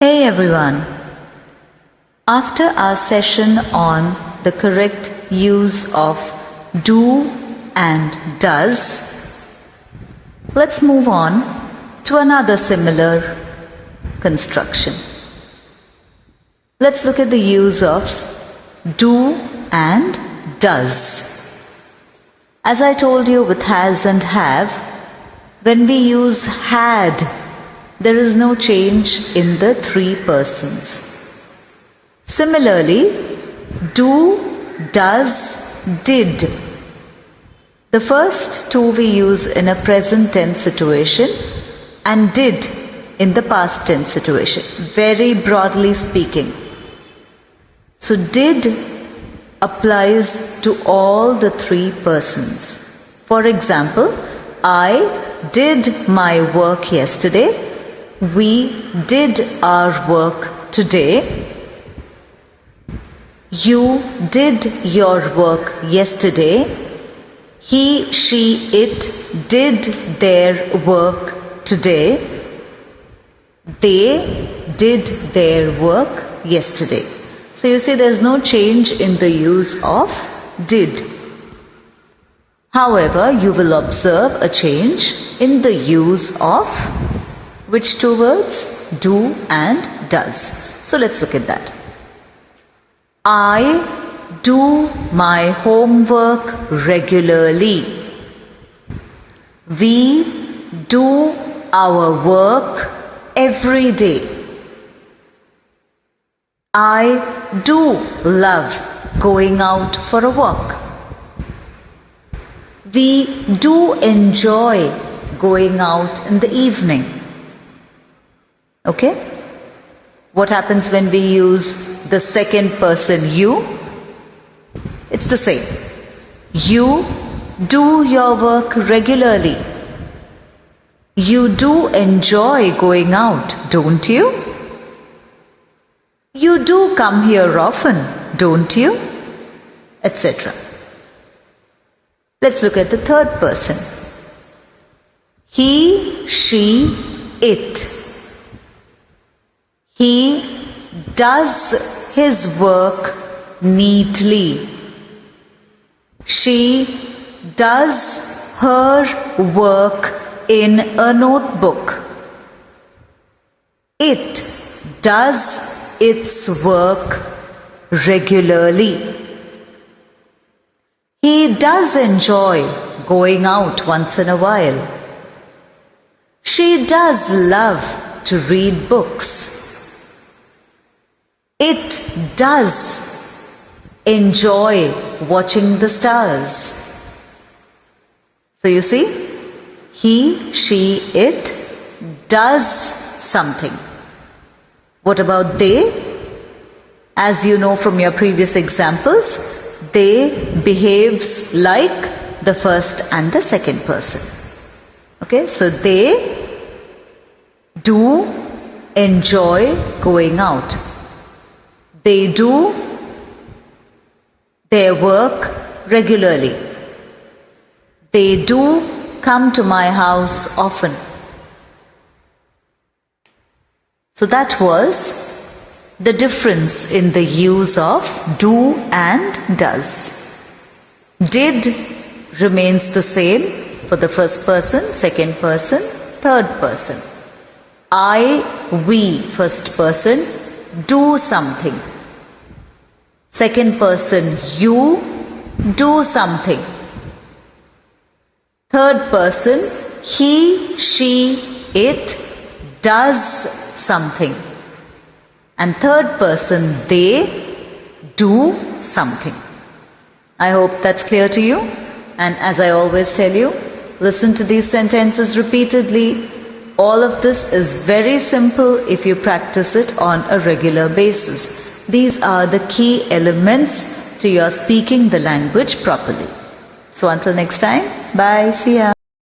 Hey everyone! After our session on the correct use of do and does, let's move on to another similar construction. Let's look at the use of do and does. As I told you with has and have, when we use had, there is no change in the three persons. Similarly, do, does, did. The first two we use in a present tense situation and did in the past tense situation, very broadly speaking. So did applies to all the three persons. For example, I did my work yesterday. We did our work today. You did your work yesterday. He, she, it did their work today. They did their work yesterday. So you see there's no change in the use of did. However, you will observe a change in the use of which two words? Do and does. So let's look at that. I do my homework regularly. We do our work every day. I do love going out for a walk. We do enjoy going out in the evening. Okay? What happens when we use the second person you? It's the same. You do your work regularly. You do enjoy going out, don't you? You do come here often, don't you? Etc. Let's look at the third person. He, she, it. He does his work neatly. She does her work in a notebook. It does its work regularly. He does enjoy going out once in a while. She does love to read books. It does enjoy watching the stars. So you see, he, she, it does something. What about they? As you know from your previous examples, they behaves like the first and the second person. Okay, so they do enjoy going out. They do their work regularly. They do come to my house often. So that was the difference in the use of do and does. Did remains the same for the first person, second person, third person. I, we, first person, do something. Second person, you do something. Third person, he, she, it does something. And third person, they do something. I hope that's clear to you. And as I always tell you, listen to these sentences repeatedly. All of this is very simple if you practice it on a regular basis. These are the key elements to your speaking the language properly. So until next time, bye, see ya.